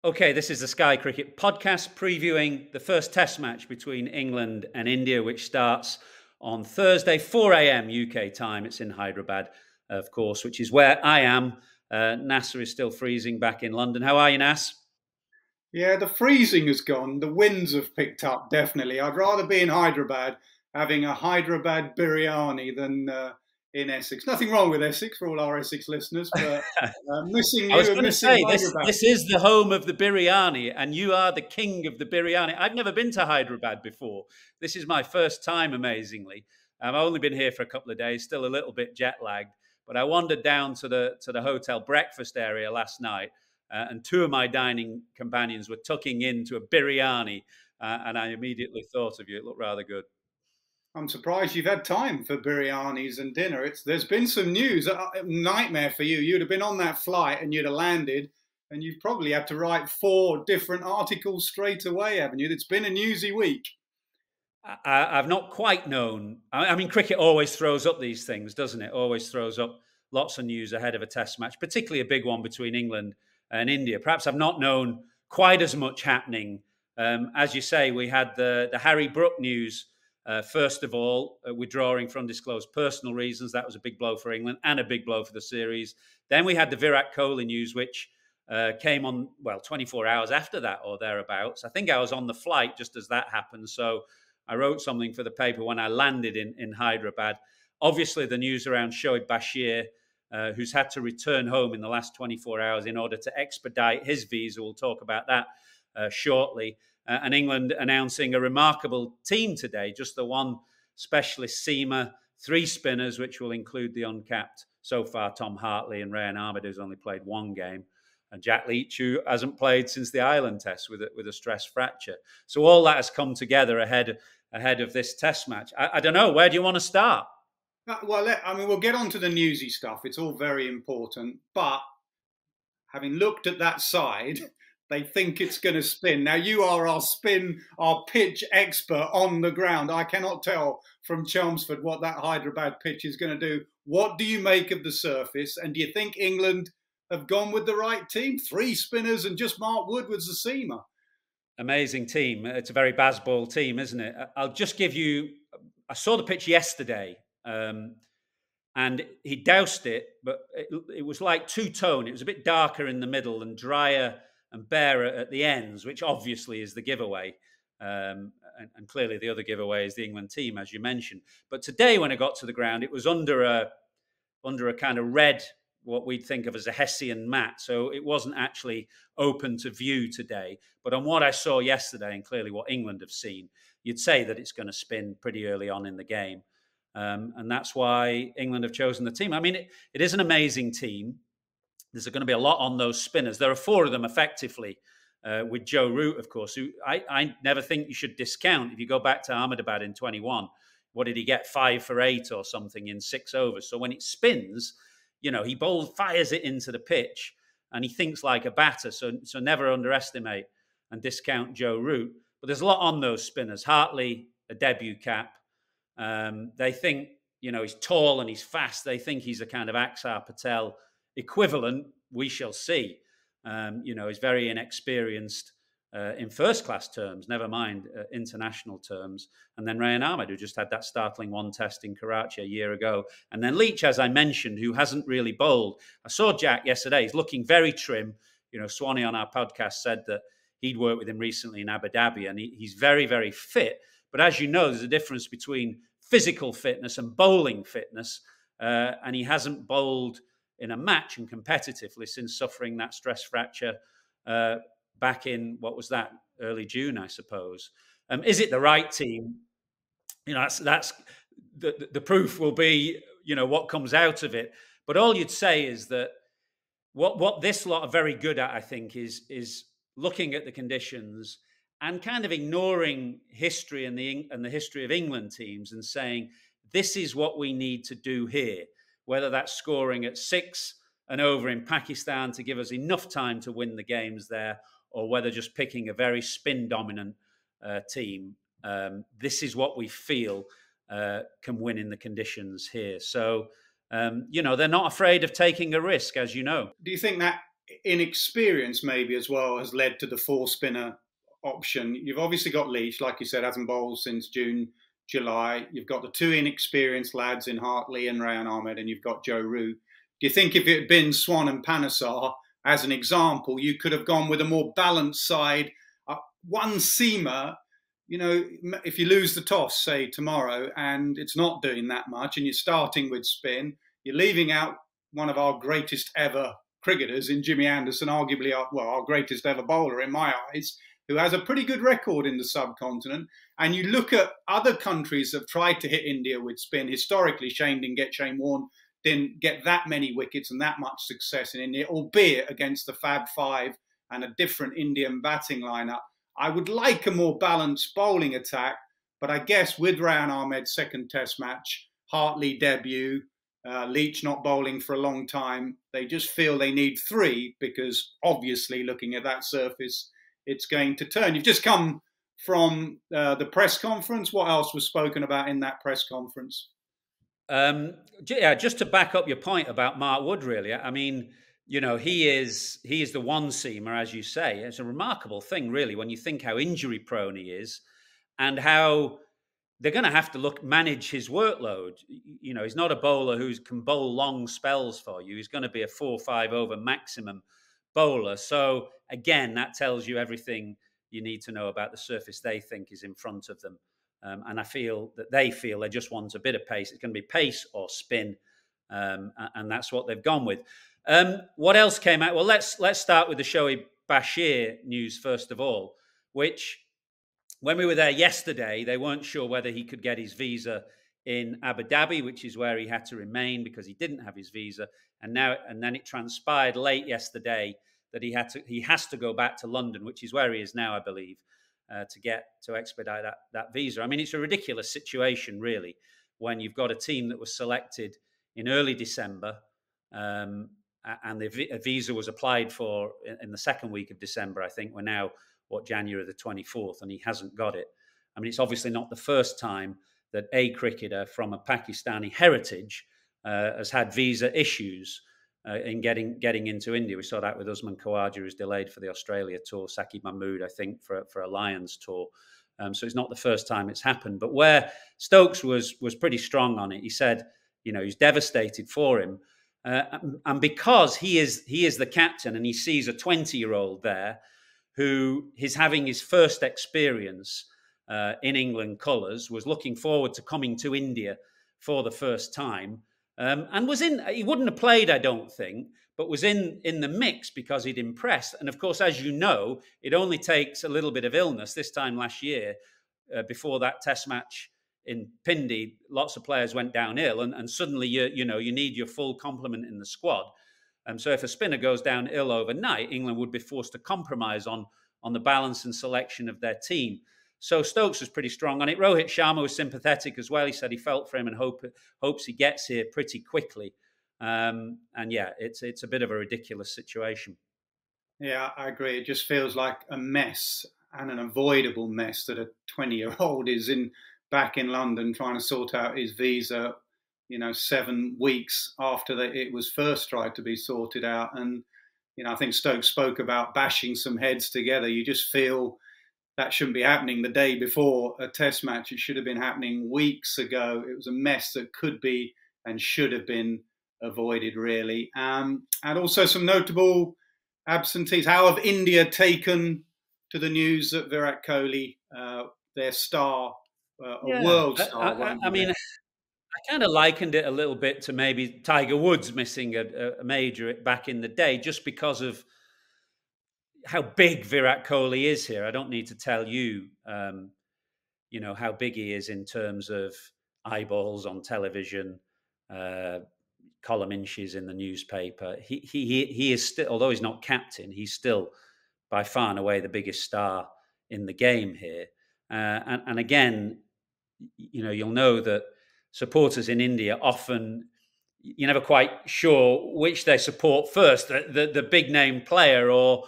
Okay, this is the Sky Cricket podcast previewing the first test match between England and India, which starts on Thursday, 4 a.m. UK time. It's in Hyderabad, of course, which is where I am. Nasser is still freezing back in London. How are you, Nass? Yeah, the freezing has gone. The winds have picked up, definitely. I'd rather be in Hyderabad having a Hyderabad biryani than in Essex. Nothing wrong with Essex for all our Essex listeners, but missing I was you and going to missing say Hyderabad. this is the home of the biryani, and you are the king of the biryani. I've never been to Hyderabad before. This is my first time, amazingly. I've only been here for a couple of days, still a little bit jet lagged. But I wandered down to the hotel breakfast area last night, and two of my dining companions were tucking into a biryani, and I immediately thought of you. It looked rather good. I'm surprised you've had time for biryanis and dinner. There's been some news. A nightmare for you. You'd have been on that flight and you'd have landed, and you've probably had to write 4 different articles straight away, haven't you? It's been a newsy week. I've not quite known. I mean, cricket always throws up these things, doesn't it? Always throws up lots of news ahead of a test match, particularly a big one between England and India. Perhaps I've not known quite as much happening. As you say, we had the Harry Brook news. First of all, withdrawing for undisclosed personal reasons. That was a big blow for England and a big blow for the series. Then we had the Virat Kohli news, which came on, 24 hours after that or thereabouts. I think I was on the flight just as that happened. So I wrote something for the paper when I landed in Hyderabad. Obviously, the news around Shoaib Bashir, who's had to return home in the last 24 hours in order to expedite his visa. We'll talk about that shortly. And England announcing a remarkable team today, just the one specialist seamer, 3 spinners, which will include the uncapped so far, Tom Hartley and Rayan Ahmed, who's only played 1 game, and Jack Leach, who hasn't played since the Ireland test with a stress fracture. So all that has come together ahead of this test match. I don't know, where do you want to start? We'll get on to the newsy stuff. It's all very important. But having looked at that side, they think it's going to spin. Now, you are our pitch expert on the ground. I cannot tell from Chelmsford what that Hyderabad pitch is going to do. What do you make of the surface? And do you think England have gone with the right team? 3 spinners and just Mark Woodward's the seamer. Amazing team. It's a very baseball team, isn't it? I'll just give you. I saw the pitch yesterday, and he doused it, but it was like two-tone. It was a bit darker in the middle and drier and barer at the ends, which obviously is the giveaway. And clearly the other giveaway is the England team, as you mentioned. But today, when I got to the ground, it was under a kind of red, what we'd think of as a Hessian mat. So it wasn't actually open to view today. But on what I saw yesterday, and clearly what England have seen, you'd say that it's going to spin pretty early on in the game. And that's why England have chosen the team. I mean, it is an amazing team. There's going to be a lot on those spinners. There are 4 of them effectively, with Joe Root, of course, who I never think you should discount. If you go back to Ahmedabad in 21, what did he get? 5 for 8 or something in 6 overs. So when it spins, he fires it into the pitch, and he thinks like a batter. So never underestimate and discount Joe Root. But there's a lot on those spinners. Hartley, a debut cap. They think, he's tall and he's fast. They think he's a kind of Axar Patel equivalent. We shall see. He's very inexperienced in first-class terms, never mind international terms. And then Rayan Ahmed, who just had that startling 1 test in Karachi a year ago. And then Leach, as I mentioned, who hasn't really bowled. I saw Jack yesterday. He's looking very trim. Swanee on our podcast said that he'd worked with him recently in Abu Dhabi, and he's very, very fit. But as you know, there's a difference between physical fitness and bowling fitness. And he hasn't bowled in a match and competitively since suffering that stress fracture back in, what was that, early June, I suppose. Is it the right team? That's the proof will be, what comes out of it. But all you'd say is that what this lot are very good at, I think, is looking at the conditions and kind of ignoring history and the history of England teams and saying, this is what we need to do here, whether that's scoring at 6 and over in Pakistan to give us enough time to win the games there, or whether just picking a very spin-dominant team. This is what we feel can win in the conditions here. So, they're not afraid of taking a risk, as you know. Do you think that inexperience maybe as well has led to the four spinner option. You've obviously got Leach, like you said, hasn't bowled since June, July. You've got the two inexperienced lads in Hartley and Rayan Ahmed, and you've got Joe Root. Do you think if it had been Swan and Panesar, as an example, you could have gone with a more balanced side, one seamer? You know, if you lose the toss, say tomorrow, and it's not doing that much, and you're starting with spin, you're leaving out one of our greatest ever cricketers in Jimmy Anderson, arguably our greatest ever bowler in my eyes, who has a pretty good record in the subcontinent. And you look at other countries that have tried to hit India with spin. Historically, Shane Warne didn't get that many wickets and that much success in India, albeit against the Fab Five and a different Indian batting lineup. I would like a more balanced bowling attack, but I guess with Rayan Ahmed's second test match, Hartley debut, Leach not bowling for a long time, they just feel they need three, because obviously looking at that surface, it's going to turn. You've just come from the press conference. What else was spoken about in that press conference? Yeah, just to back up your point about Mark Wood, really, I mean, you know, he is the one seamer, as you say. It's a remarkable thing, really, when you think how injury prone he is and how they're going to have to manage his workload. You know, he's not a bowler who can bowl long spells for you. He's going to be a 4 or 5 over maximum bowler. So again, that tells you everything you need to know about the surface they think is in front of them. And I feel that they just want a bit of pace. It's going to be pace or spin, and that's what they've gone with. What else came out? Well, let's start with the Shoaib Bashir news first of all, which, when we were there yesterday, they weren't sure whether he could get his visa in Abu Dhabi, which is where he had to remain because he didn't have his visa. And then it transpired late yesterday that he has to go back to London, which is where he is now, I believe, to expedite that visa. I mean, it's a ridiculous situation, really, when you've got a team that was selected in early December, and a visa was applied for in the second week of December. I think we're now, January the 24th, and he hasn't got it. I mean, it's obviously not the first time that a cricketer from a Pakistani heritage has had visa issues in getting into India. We saw that with Usman Khawaja, who's delayed for the Australia tour, Saqib Mahmood, I think, for a Lions tour. So it's not the first time it's happened. But where Stokes was pretty strong on it, he said, you know, he's devastated for him. And because he is the captain and he sees a 20-year-old there who is having his first experience in England colours, was looking forward to coming to India for the first time, and he wouldn't have played, I don't think, but was in the mix because he'd impressed. And of course, as you know, it only takes a little bit of illness. This time last year, before that test match in Pindi, lots of players went down ill, and suddenly you need your full complement in the squad. So if a spinner goes down ill overnight, England would be forced to compromise on the balance and selection of their team. So Stokes was pretty strong on it. Rohit Sharma was sympathetic as well. He said he felt for him and hopes he gets here pretty quickly. And yeah, it's a bit of a ridiculous situation. Yeah, I agree. It just feels like a mess, and an avoidable mess, that a 20-year-old is back in London trying to sort out his visa, 7 weeks after it was first tried to be sorted out. And, I think Stokes spoke about bashing some heads together. You just feel that shouldn't be happening the day before a test match. It should have been happening weeks ago. It was a mess that could be and should have been avoided, really. And also some notable absentees. How have India taken to the news that Virat Kohli, their star, world star? I mean, I kind of likened it a little bit to maybe Tiger Woods missing a major back in the day, just because of how big Virat Kohli is here. I don't need to tell you, how big he is in terms of eyeballs on television, column inches in the newspaper. He is still, although he's not captain, he's still by far and away the biggest star in the game here. And again, you'll know that supporters in India often, you're never quite sure which they support first, the big name player or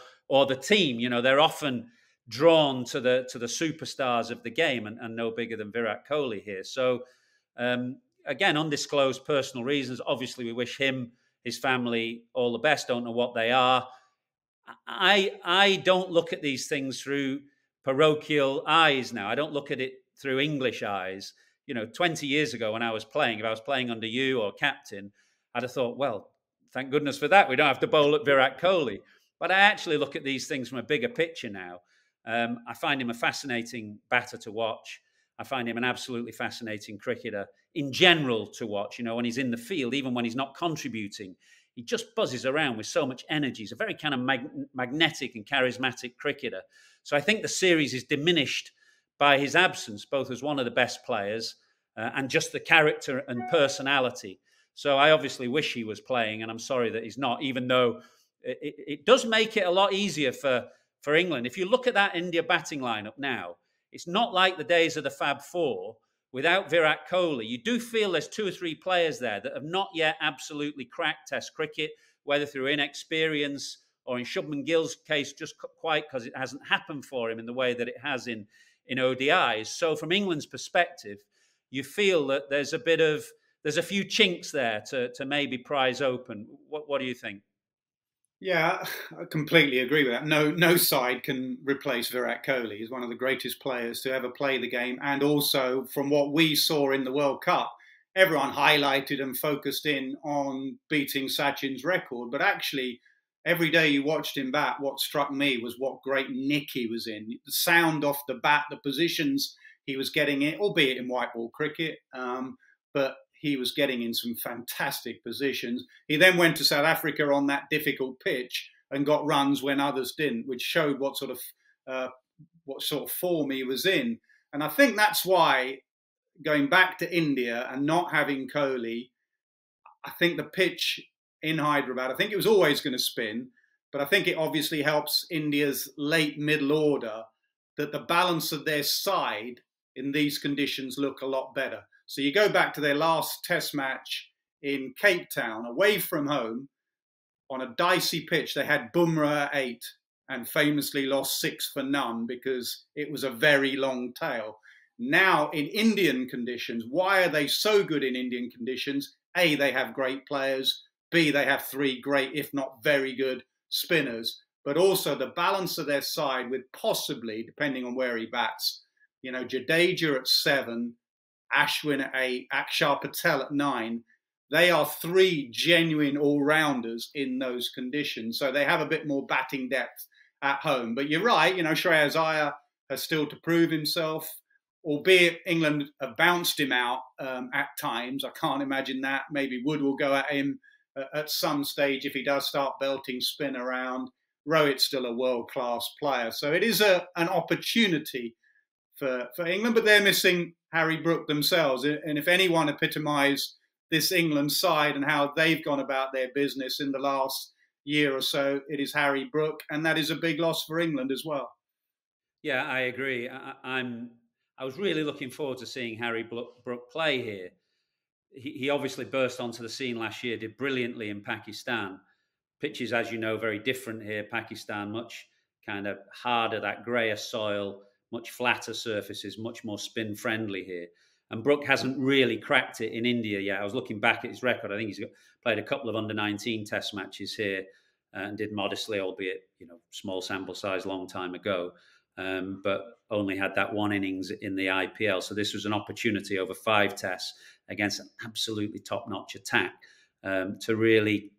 the team. They're often drawn to the superstars of the game, and no bigger than Virat Kohli here. So again, undisclosed personal reasons. Obviously, we wish him, his family, all the best. Don't know what they are. I don't look at these things through parochial eyes now. I don't look at it through English eyes. 20 years ago when I was playing, if I was playing under you or captain, I'd have thought, well, thank goodness for that. We don't have to bowl at Virat Kohli. But I actually look at these things from a bigger picture now. I find him a fascinating batter to watch. I find him an absolutely fascinating cricketer in general to watch. When he's in the field, even when he's not contributing, he just buzzes around with so much energy. He's a very kind of magnetic and charismatic cricketer. So I think the series is diminished by his absence, both as one of the best players and just the character and personality. So I obviously wish he was playing, and I'm sorry that he's not, even though it does make it a lot easier for England. If you look at that India batting lineup now, it's not like the days of the Fab Four. Without Virat Kohli, you do feel there's 2 or 3 players there that have not yet absolutely cracked Test cricket, whether through inexperience or in Shubman Gill's case, just quite because it hasn't happened for him in the way that it has in ODIs. So from England's perspective, you feel that there's a few chinks there to maybe prise open. What do you think? Yeah, I completely agree with that. No side can replace Virat Kohli. He's one of the greatest players to ever play the game. And also, from what we saw in the World Cup, everyone highlighted and focused in on beating Sachin's record. But actually, every day you watched him bat, what struck me was what great nick he was in. The sound off the bat, the positions he was getting in, albeit in white ball cricket. But he was getting in some fantastic positions. He then went to South Africa on that difficult pitch and got runs when others didn't, which showed what sort of form he was in. And I think that's why, going back to India and not having Kohli, I think the pitch in Hyderabad, I think it was always going to spin, but I think it obviously helps India's late middle order that the balance of their side in these conditions look a lot better. So you go back to their last Test match in Cape Town, away from home, on a dicey pitch. They had Bumrah at 8 and famously lost 6 for none because it was a very long tail. Now, in Indian conditions, why are they so good in Indian conditions? A, they have great players. B, they have 3 great, if not very good, spinners. But also the balance of their side with possibly, depending on where he bats, Jadeja at 7, Ashwin at 8, Akshar Patel at 9. They are 3 genuine all-rounders in those conditions. So they have a bit more batting depth at home. But you're right, Shreyas Iyer has still to prove himself, albeit England have bounced him out at times. I can't imagine that. Maybe Wood will go at him at some stage if he does start belting spin around. Rohit's still a world-class player. So it is an opportunity for England, but they're missing Harry Brook themselves. And if anyone epitomised this England side and how they've gone about their business in the last year or so, it is Harry Brook, and that is a big loss for England as well. Yeah, I agree. I was really looking forward to seeing Harry Brook play here. He obviously burst onto the scene last year, did brilliantly in Pakistan. Pitches, as you know, very different here. Pakistan, much kind of harder, that greyer soil, much flatter surfaces, much more spin friendly here. And Brook hasn't really cracked it in India yet. I was looking back at his record. I think he's played a couple of under-19 Test matches here and did modestly, albeit small sample size, long time ago. But only had that one innings in the IPL. So this was an opportunity over 5 tests against an absolutely top-notch attack to really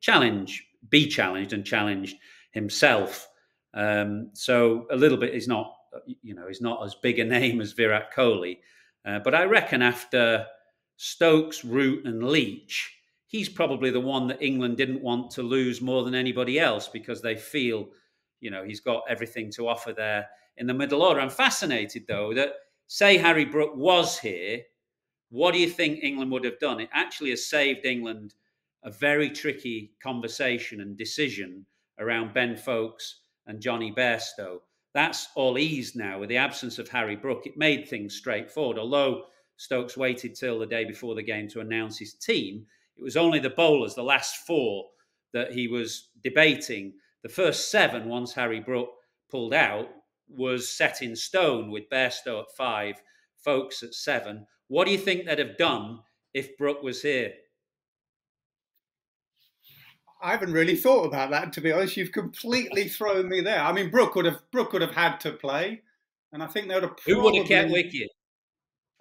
be challenged and challenged himself. So a little bit is not, he's not as big a name as Virat Kohli. But I reckon after Stokes, Root and Leach, he's probably the one that England didn't want to lose more than anybody else because they feel, he's got everything to offer there in the middle order. I'm fascinated, though, that say Harry Brook was here, what do you think England would have done? It actually has saved England a very tricky conversation and decision around Ben Foakes and Johnny Bairstow. That's all eased now with the absence of Harry Brook. It made things straightforward. Although Stokes waited till the day before the game to announce his team, it was only the bowlers, the last 4, that he was debating. The first 7, once Harry Brook pulled out, was set in stone with Bairstow at 5, Foakes at 7. What do you think they'd have done if Brook was here? I haven't really thought about that, to be honest. You've completely thrown me there. I mean, Brook would have had to play, and I think they would have Who would have kept probably. wicket?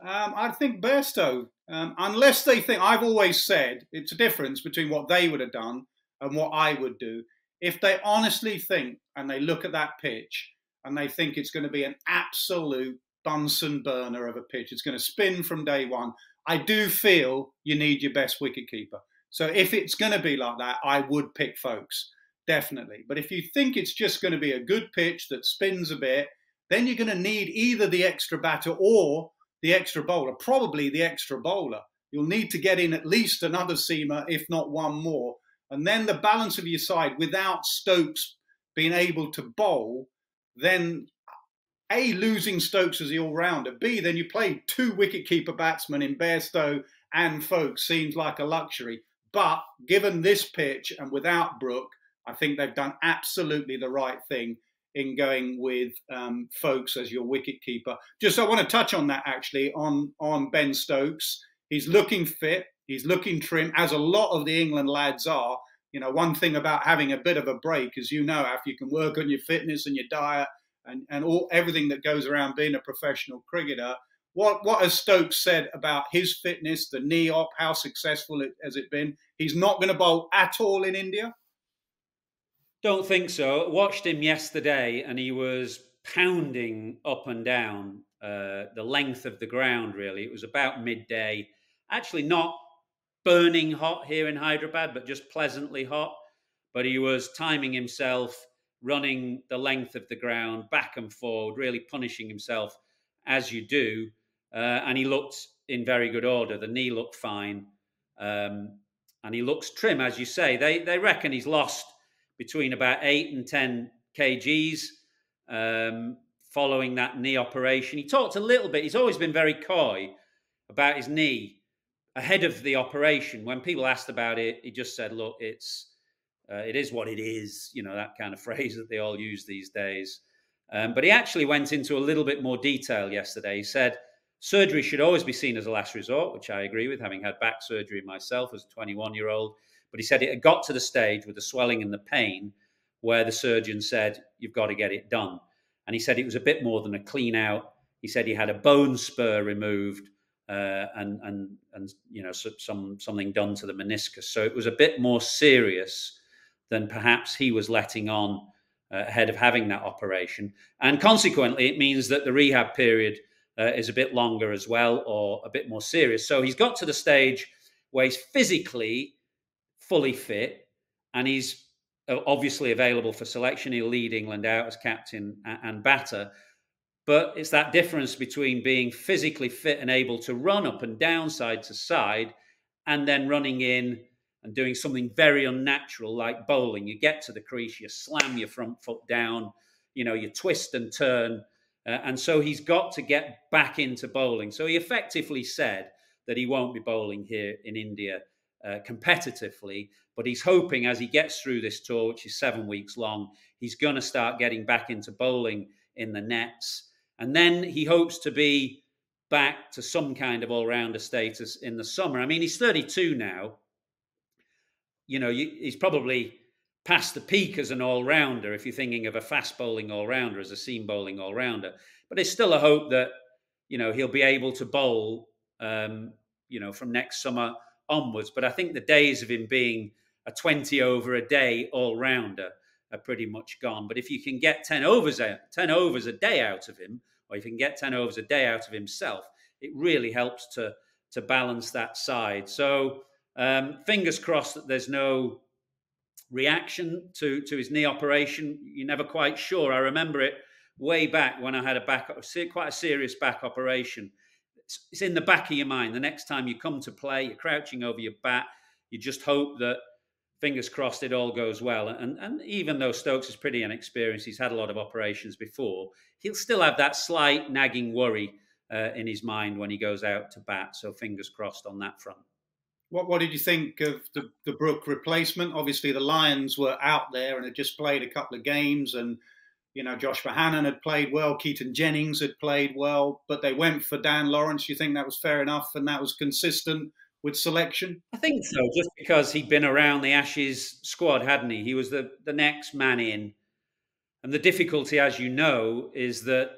I think Bairstow, unless they think. I've always said it's a difference between what they would have done and what I would do. If they honestly think and they look at that pitch and they think it's going to be an absolute Bunsen burner of a pitch, it's going to spin from day one. I do feel you need your best wicketkeeper. So if it's going to be like that, I would pick Folks, definitely. But if you think it's just going to be a good pitch that spins a bit, then you're going to need either the extra batter or the extra bowler, probably the extra bowler. You'll need to get in at least another seamer, if not one more. And then the balance of your side, without Stokes being able to bowl, then A, losing Stokes as the all-rounder, B, then you play two wicket-keeper batsmen in Bairstow and Folks seems like a luxury. But given this pitch and without Brook, I think they've done absolutely the right thing in going with Folks as your wicketkeeper. Just I want to touch on that actually, on Ben Stokes. He's looking fit, he's looking trim, as a lot of the England lads are. You know, one thing about having a bit of a break, as you know, if you can work on your fitness and your diet and everything that goes around being a professional cricketer. What has Stokes said about his fitness, the knee op, how successful has it been? He's not going to bowl at all in India? Don't think so. Watched him yesterday, and he was pounding up and down the length of the ground, really. It was about midday. Actually, not burning hot here in Hyderabad, but just pleasantly hot. But he was timing himself, running the length of the ground, back and forward, really punishing himself as you do. And he looked in very good order. The knee looked fine. And he looks trim, as you say. They reckon he's lost between about 8 and 10 kgs following that knee operation. He talked a little bit. He's always been very coy about his knee ahead of the operation. When people asked about it, he just said, look, it is what it is, you know, that kind of phrase that they all use these days. But he actually went into a little bit more detail yesterday. He said surgery should always be seen as a last resort, which I agree with, having had back surgery myself as a 21-year-old. But he said it had got to the stage with the swelling and the pain where the surgeon said, you've got to get it done. And he said it was a bit more than a clean out. He said he had a bone spur removed and you know, something done to the meniscus. So it was a bit more serious than perhaps he was letting on ahead of having that operation. And consequently, it means that the rehab period is a bit longer as well, or a bit more serious. So he's got to the stage where he's physically fully fit, and he's obviously available for selection. He'll lead England out as captain and batter. But it's that difference between being physically fit and able to run up and down side to side, and then running in and doing something very unnatural like bowling. You get to the crease, you slam your front foot down, you know, you twist and turn. And so he's got to get back into bowling. So he effectively said that he won't be bowling here in India competitively, but he's hoping as he gets through this tour, which is 7 weeks long, he's going to start getting back into bowling in the nets. And then he hopes to be back to some kind of all-rounder status in the summer. I mean, he's 32 now. You know, he's probably past the peak as an all-rounder if you're thinking of a fast bowling all-rounder, as a seam bowling all-rounder. But there's still a hope that, you know, he'll be able to bowl, you know, from next summer onwards. But I think the days of him being a 20 over a day all-rounder are pretty much gone. But if you can get 10 overs a day out of him, or if you can get 10 overs a day out of himself, it really helps to balance that side. So fingers crossed that there's no reaction to his knee operation. You're never quite sure. I remember it way back when I had quite a serious back operation. It's in the back of your mind. The next time you come to play, you're crouching over your bat. You just hope that, fingers crossed, it all goes well. And even though Stokes is pretty inexperienced, he's had a lot of operations before, he'll still have that slight nagging worry in his mind when he goes out to bat. So fingers crossed on that front. What did you think of the Brook replacement? Obviously, the Lions were out there and had just played a couple of games, and you know, Josh Bohannon had played well, Keaton Jennings had played well, but they went for Dan Lawrence. You think that was fair enough and that was consistent with selection? I think so, just because he'd been around the Ashes squad, hadn't he? He was the next man in. And the difficulty, as you know, is that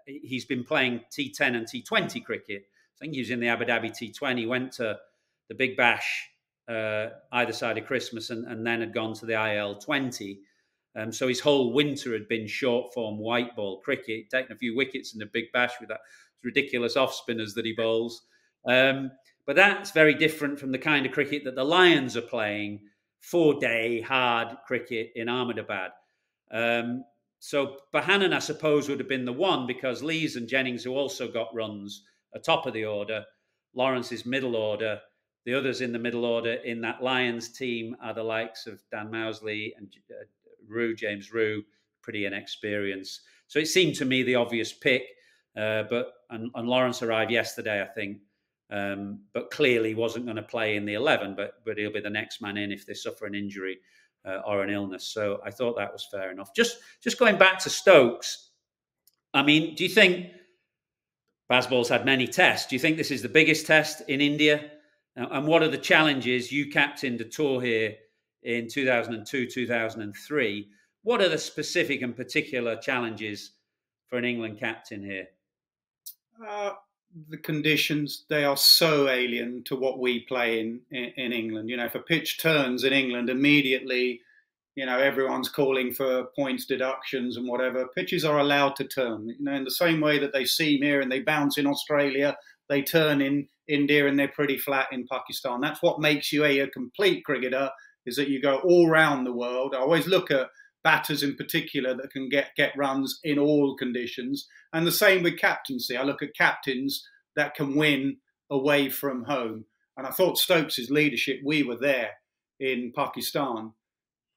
he's been playing T10 and T20 cricket. I think he was in the Abu Dhabi T20, went to the Big Bash either side of Christmas, and then had gone to the IL20. So his whole winter had been short form white ball cricket, taking a few wickets in the Big Bash with that ridiculous off spinners that he bowls. But that's very different from the kind of cricket that the Lions are playing, 4-day hard cricket in Ahmedabad. So Bohannon, I suppose, would have been the one, because Lees and Jennings, who also got runs, are top of the order. Lawrence is middle order. The others in the middle order in that Lions team are the likes of Dan Mousley and James Rue, pretty inexperienced. So it seemed to me the obvious pick. But Lawrence arrived yesterday, I think. But clearly wasn't going to play in the 11, but he'll be the next man in if they suffer an injury or an illness. So I thought that was fair enough. Just going back to Stokes, I mean, do you think Bazball's had many tests? Do you think this is the biggest test in India? And what are the challenges? You captained a tour here in 2002, 2003. What are the specific and particular challenges for an England captain here? The conditions, they are so alien to what we play in England. You know, if a pitch turns in England, immediately, you know, everyone's calling for points deductions and whatever. Pitches are allowed to turn, you know, in the same way that they seam here and they bounce in Australia, they turn in India and they're pretty flat in Pakistan. That's what makes you a complete cricketer, is that you go all around the world. I always look at batters in particular that can get runs in all conditions. And the same with captaincy. I look at captains that can win away from home. And I thought Stokes' leadership, we were there in Pakistan.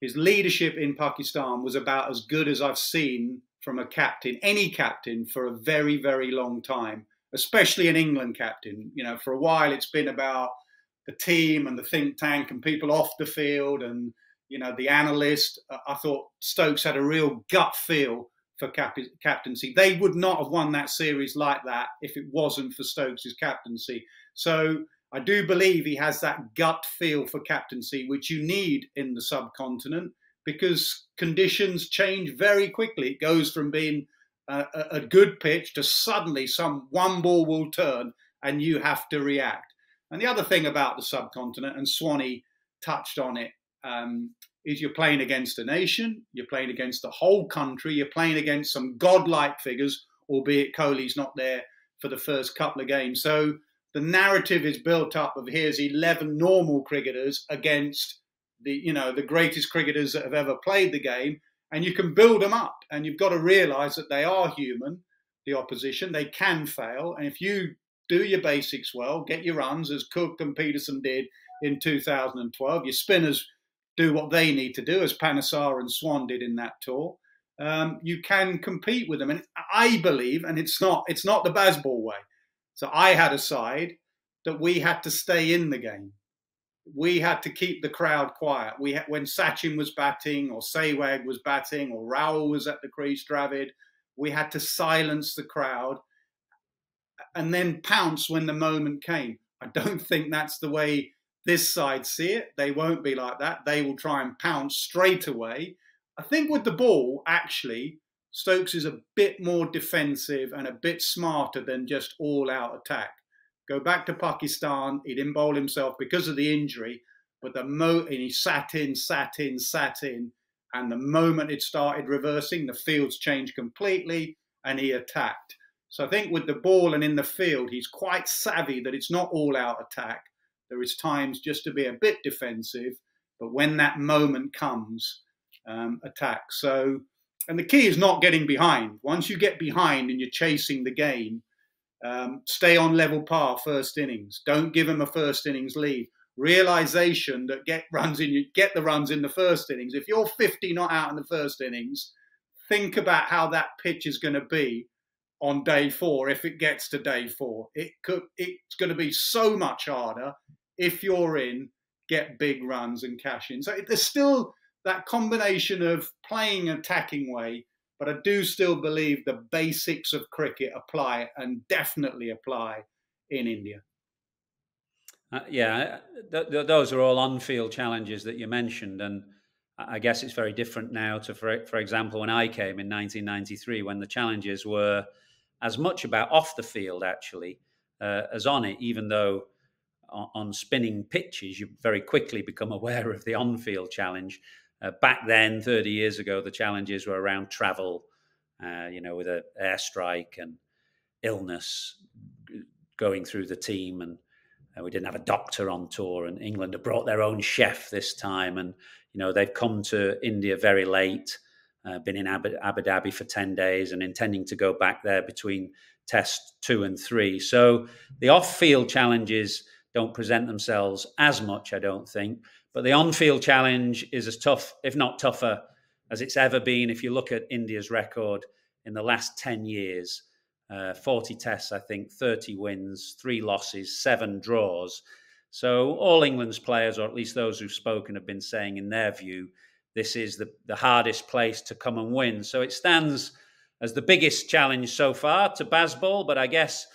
His leadership in Pakistan was about as good as I've seen from a captain, any captain, for a very, very long time, especially an England captain. You know, for a while it's been about the team and the think tank and people off the field and, you know, the analyst. I thought Stokes had a real gut feel for captaincy. They would not have won that series like that if it wasn't for Stokes' captaincy. So I do believe he has that gut feel for captaincy, which you need in the subcontinent, because conditions change very quickly. It goes from being a good pitch to suddenly one ball will turn and you have to react. And the other thing about the subcontinent, and Swanee touched on it, is you're playing against a nation, you're playing against the whole country, you're playing against some godlike figures, albeit Kohli's not there for the first couple of games. So the narrative is built up of here's 11 normal cricketers against the greatest cricketers that have ever played the game, and you can build them up. And you've got to realise that they are human, the opposition. They can fail, and if you do your basics well, get your runs as Cook and Peterson did in 2012, your spinners do what they need to do, as Panesar and Swan did in that tour, you can compete with them. And I believe, and it's not the Bazball way. So I had a side that we had to stay in the game. We had to keep the crowd quiet. When Sachin was batting, or Sehwag was batting, or Rahul was at the crease, Dravid, we had to silence the crowd and then pounce when the moment came. I don't think that's the way this side see it. They won't be like that. They will try and pounce straight away. I think with the ball, actually, Stokes is a bit more defensive and a bit smarter than just all-out attack. Go back to Pakistan. He didn't bowl himself because of the injury, but and he sat in, and the moment it started reversing, the fields changed completely, and he attacked. So I think with the ball and in the field, he's quite savvy that it's not all-out attack. There is times just to be a bit defensive, but when that moment comes, attack. So, and the key is not getting behind. Once you get behind and you're chasing the game, stay on level par first innings. Don't give them a first innings lead. Realization that get the runs in the first innings. If you're 50 not out in the first innings, think about how that pitch is going to be on day 4 if it gets to day 4. It's going to be so much harder. If you're in, get big runs and cash in. So there's still that combination of playing an attacking way, but I do still believe the basics of cricket apply, and definitely apply in India. Yeah, those are all on-field challenges that you mentioned, and I guess it's very different now to, for example, when I came in 1993, when the challenges were as much about off the field actually as on it. Even though on spinning pitches, you very quickly become aware of the on-field challenge. Back then, 30 years ago, the challenges were around travel, with an airstrike and illness going through the team, and we didn't have a doctor on tour, and England have brought their own chef this time. And, they've come to India very late, been in Abu Dhabi for 10 days and intending to go back there between test 2 and 3. So the off-field challenges don't present themselves as much, I don't think. But the on-field challenge is as tough, if not tougher, as it's ever been. If you look at India's record in the last 10 years, 40 tests, I think, 30 wins, 3 losses, 7 draws. So all England's players, or at least those who've spoken, have been saying, in their view, this is the hardest place to come and win. So it stands as the biggest challenge so far to Bazball. But I guess,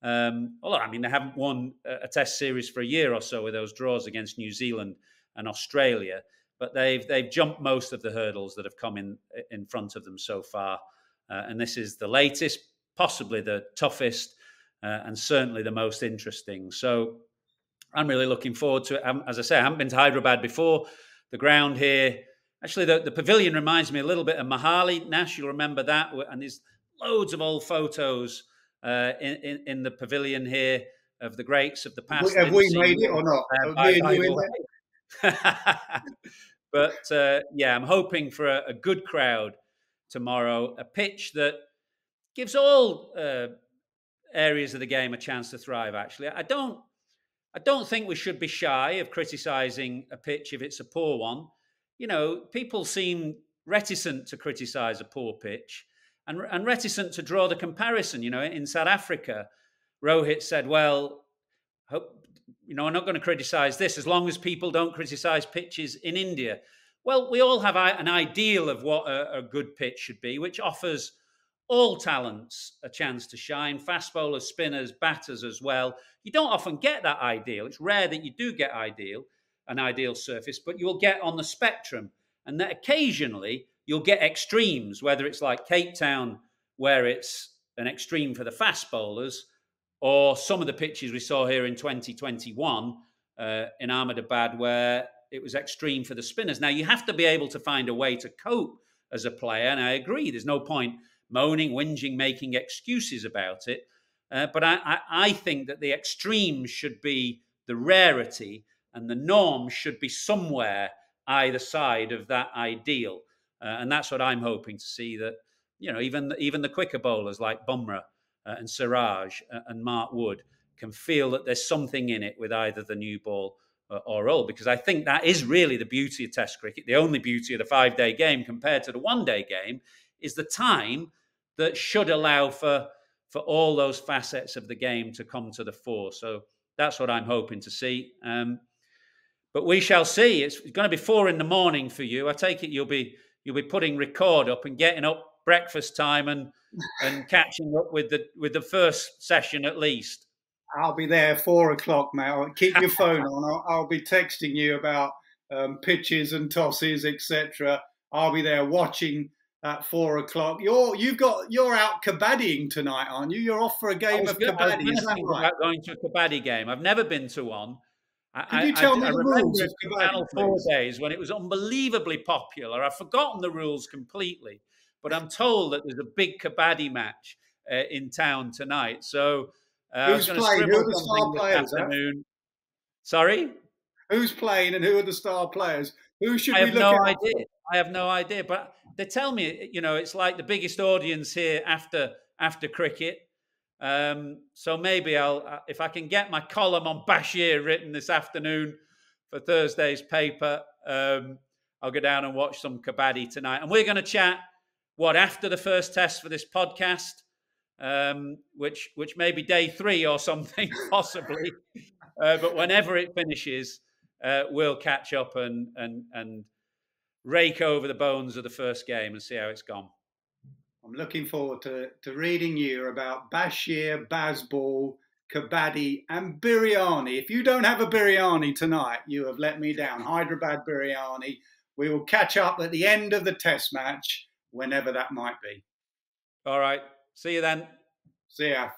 they haven't won a test series for a year or so with those draws against New Zealand and Australia. But they've jumped most of the hurdles that have come in front of them so far. And this is the latest, possibly the toughest, and certainly the most interesting. So I'm really looking forward to it. As I say, I haven't been to Hyderabad before. The ground here, actually, the pavilion reminds me a little bit of Mohali. Nash, you'll remember that. And there's loads of old photos in the pavilion here of the greats of the past. Have we made it or not? Me and you in there? But I'm hoping for a good crowd tomorrow. A pitch that gives all areas of the game a chance to thrive. Actually, I don't think we should be shy of criticising a pitch if it's a poor one. People seem reticent to criticise a poor pitch, and reticent to draw the comparison. In South Africa, Rohit said, "Well, I'm not going to criticise this as long as people don't criticise pitches in India." Well, we all have an ideal of what a good pitch should be, which offers all talents a chance to shine, fast bowlers, spinners, batters as well. You don't often get that ideal. It's rare that you do get an ideal surface, but you'll get on the spectrum. And that occasionally you'll get extremes, whether it's like Cape Town, where it's an extreme for the fast bowlers, or some of the pitches we saw here in 2021 in Ahmedabad, where it was extreme for the spinners. Now, you have to be able to find a way to cope as a player, and I agree, there's no point moaning, whinging, making excuses about it. But I think that the extremes should be the rarity, and the norm should be somewhere either side of that ideal. And that's what I'm hoping to see, that even the quicker bowlers like Bumrah and Siraj and Mark Wood can feel that there's something in it with either the new ball or old, because I think that is really the beauty of Test cricket. The only beauty of the 5-day game compared to the 1-day game is the time that should allow for all those facets of the game to come to the fore. So that's what I'm hoping to see. But we shall see. It's going to be 4 a.m. for you. I take it you'll be putting record up and getting up breakfast time and catching up with the first session at least. I'll be there 4 o'clock, mate. Keep your phone on. I'll be texting you about pitches and tosses, etc. I'll be there watching at 4 o'clock. You're out kabaddiing tonight, aren't you? You're off for a game of kabaddi. Is that right? About going to a kabaddi game. I've never been to one. Can you tell me the rules of kabaddi, Channel 4 days when it was unbelievably popular. I've forgotten the rules completely, but I'm told that there's a big kabaddi match in town tonight. So who's playing? Who are the star players? Sorry? Who's playing and who are the star players? Who should we look at? I have no idea, but they tell me, it's like the biggest audience here after cricket. So maybe if I can get my column on Bashir written this afternoon for Thursday's paper, I'll go down and watch some kabaddi tonight. And we're going to chat after the first test for this podcast, which may be day 3 or something possibly. But whenever it finishes, we'll catch up and rake over the bones of the first game and see how it's gone. I'm looking forward to reading you about Bashir, Bazball, kabaddi, and biryani. If you don't have a biryani tonight, you have let me down. Hyderabad biryani. We will catch up at the end of the test match, whenever that might be. All right. See you then. See ya.